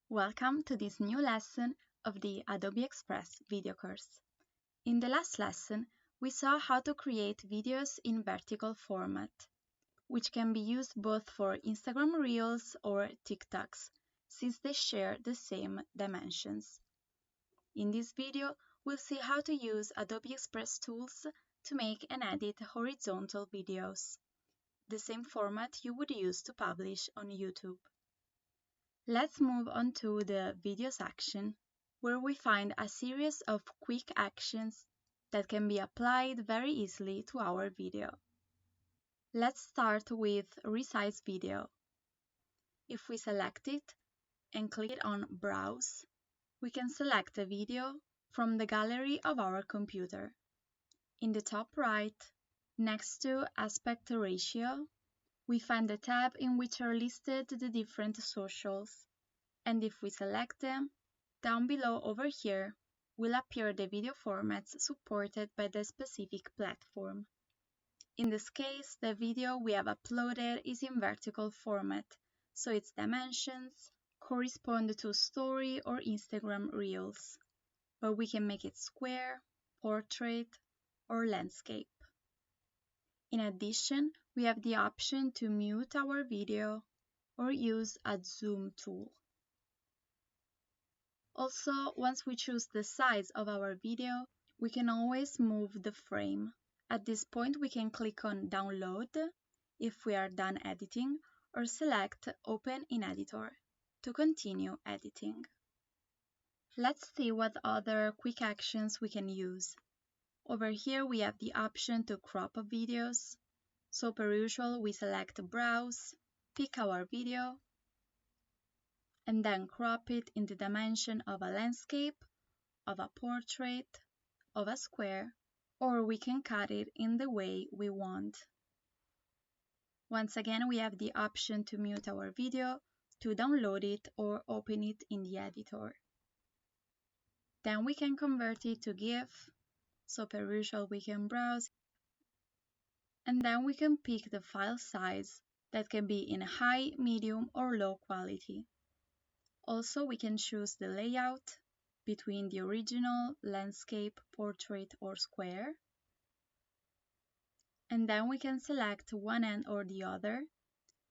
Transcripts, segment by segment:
Welcome to this new lesson of the Adobe Express video course. In the last lesson, we saw how to create videos in vertical format, which can be used both for Instagram Reels or TikToks, since they share the same dimensions. In this video, we'll see how to use Adobe Express tools to make and edit horizontal videos, the same format you would use to publish on YouTube. Let's move on to the video section, where we find a series of quick actions that can be applied very easily to our video. Let's start with Resize Video. If we select it and click on Browse, we can select a video from the gallery of our computer. In the top right, next to Aspect Ratio, we find the tab in which are listed the different socials, and if we select them, down below over here will appear the video formats supported by the specific platform. In this case, the video we have uploaded is in vertical format, so its dimensions correspond to story or Instagram Reels, but we can make it square, portrait, or landscape. In addition, we have the option to mute our video or use a zoom tool. Also, once we choose the size of our video, we can always move the frame. At this point, we can click on Download if we are done editing, or select Open in Editor to continue editing. Let's see what other quick actions we can use. Over here we have the option to crop videos. So per usual, we select Browse, pick our video, and then crop it in the dimension of a landscape, of a portrait, of a square, or we can cut it in the way we want. Once again, we have the option to mute our video, to download it or open it in the editor. Then we can convert it to GIF, so per usual we can browse, and then we can pick the file size that can be in high, medium or low quality. Also, we can choose the layout between the original, landscape, portrait or square, and then we can select one end or the other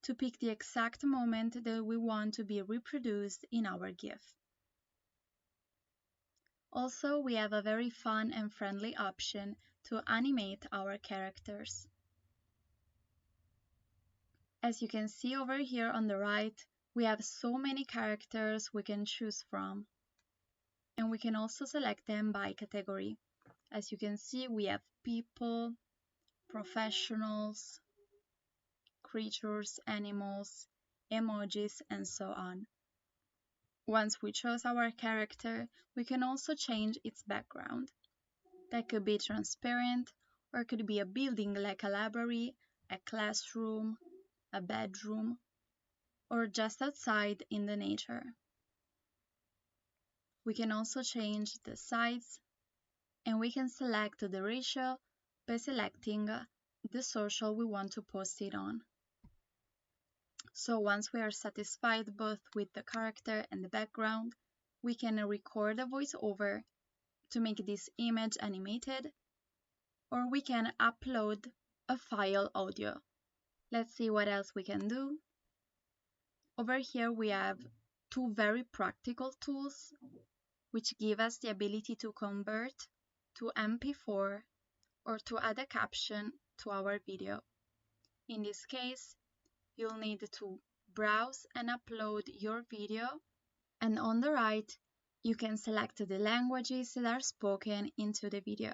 to pick the exact moment that we want to be reproduced in our GIF. Also, we have a very fun and friendly option to animate our characters. As you can see over here on the right, we have so many characters we can choose from. And we can also select them by category. As you can see, we have people, professionals, creatures, animals, emojis, and so on. Once we chose our character, we can also change its background. That could be transparent, or it could be a building like a library, a classroom, a bedroom, or just outside in the nature. We can also change the size, and we can select the ratio by selecting the social we want to post it on. So once we are satisfied both with the character and the background, we can record a voiceover to make this image animated, or we can upload a file audio. Let's see what else we can do. Over here we have two very practical tools which give us the ability to convert to MP4 or to add a caption to our video. In this case, you'll need to browse and upload your video, and on the right, you can select the languages that are spoken into the video.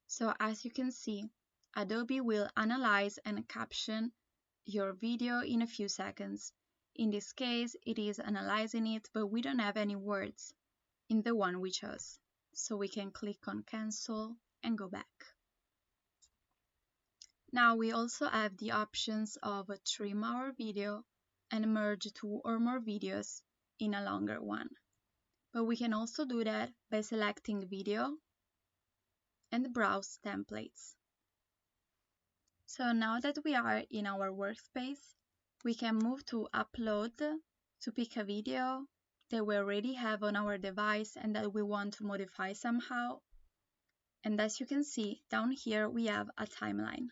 So as you can see, Adobe will analyze and caption your video in a few seconds. In this case, it is analyzing it, but we don't have any words in the one we chose. So we can click on Cancel and go back. Now we also have the options of trim our video and merge two or more videos in a longer one. But we can also do that by selecting Video and Browse Templates. So now that we are in our workspace, we can move to Upload to pick a video that we already have on our device and that we want to modify somehow. And as you can see, down here we have a timeline.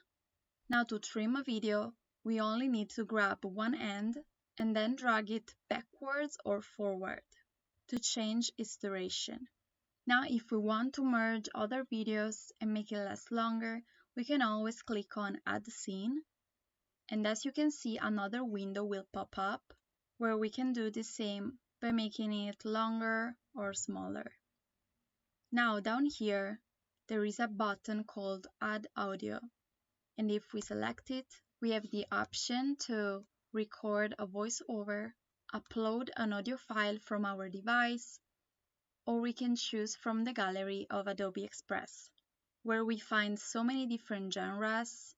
Now to trim a video, we only need to grab one end and then drag it backwards or forward to change its duration. Now if we want to merge other videos and make it last longer, we can always click on Add Scene, and as you can see, another window will pop up where we can do the same by making it longer or smaller. Now down here, there is a button called Add Audio, and if we select it, we have the option to record a voiceover, upload an audio file from our device, or we can choose from the gallery of Adobe Express, where we find so many different genres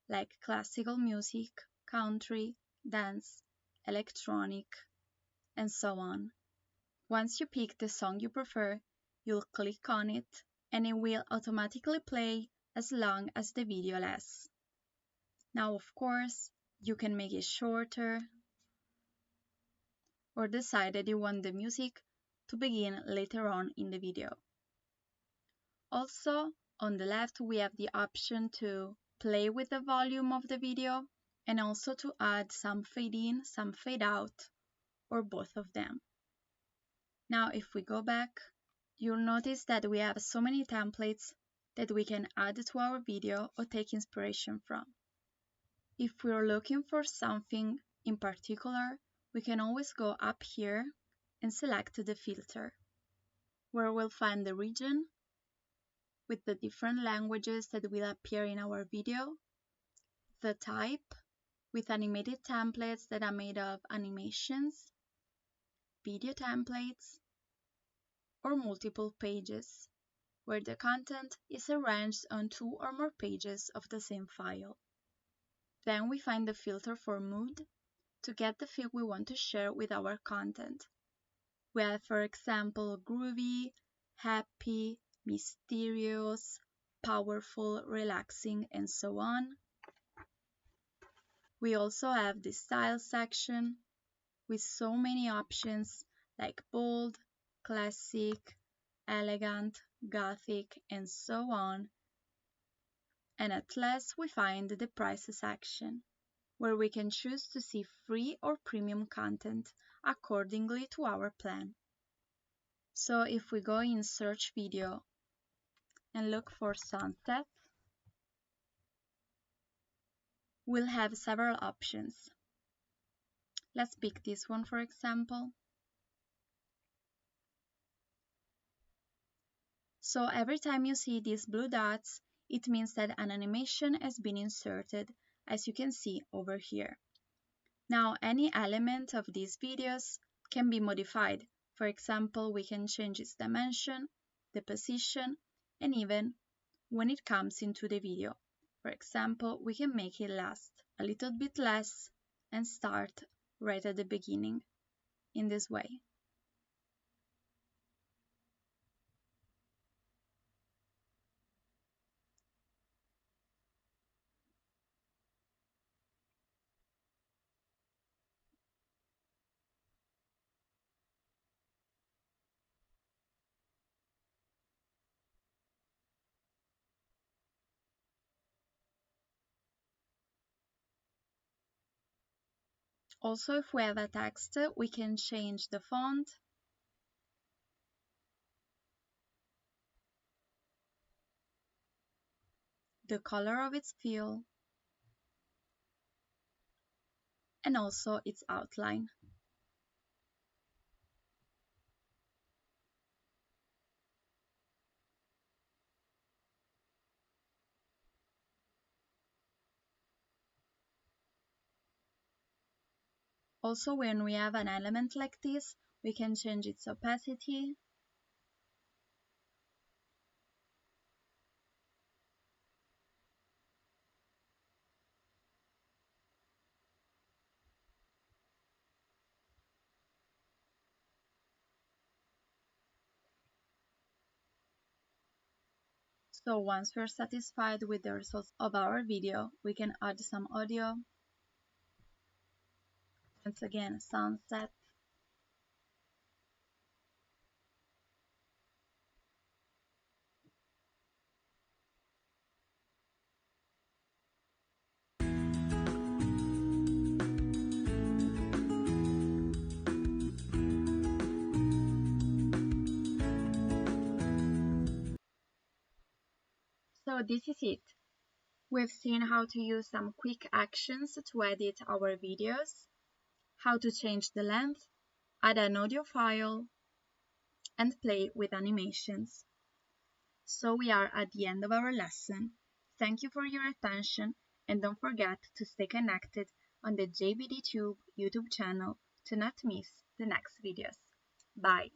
like classical music, country, dance, electronic, and so on. Once you pick the song you prefer, you'll click on it and it will automatically play as long as the video lasts. Now, of course, you can make it shorter or decide that you want the music to begin later on in the video. Also, on the left, we have the option to play with the volume of the video and also to add some fade in, some fade out, or both of them. Now, if we go back, you'll notice that we have so many templates that we can add to our video or take inspiration from. If we're looking for something in particular, we can always go up here and select the filter, where we'll find the region with the different languages that will appear in our video, the type with animated templates that are made of animations, video templates, or multiple pages, where the content is arranged on 2 or more pages of the same file. Then we find the filter for mood to get the feel we want to share with our content. We have, for example, groovy, happy, mysterious, powerful, relaxing, and so on. We also have the style section with so many options like bold, classic, elegant, gothic, and so on. And at last we find the prices section, where we can choose to see free or premium content accordingly to our plan. So if we go in search video and look for sunset, we'll have several options. Let's pick this one, for example. So every time you see these blue dots, it means that an animation has been inserted, as you can see over here. Now, any element of these videos can be modified. For example, we can change its dimension, the position, and even when it comes into the video. For example, we can make it last a little bit less and start right at the beginning in this way. Also, if we have a text, we can change the font, the color of its fill, and also its outline. Also, when we have an element like this, we can change its opacity, so once we're satisfied with the results of our video, we can add some audio Once again, sunset. So this is it. We've seen how to use some quick actions to edit our videos, how to change the length, add an audio file, and play with animations. So we are at the end of our lesson. Thank you for your attention, and don't forget to stay connected on the JVDTube YouTube channel to not miss the next videos. Bye!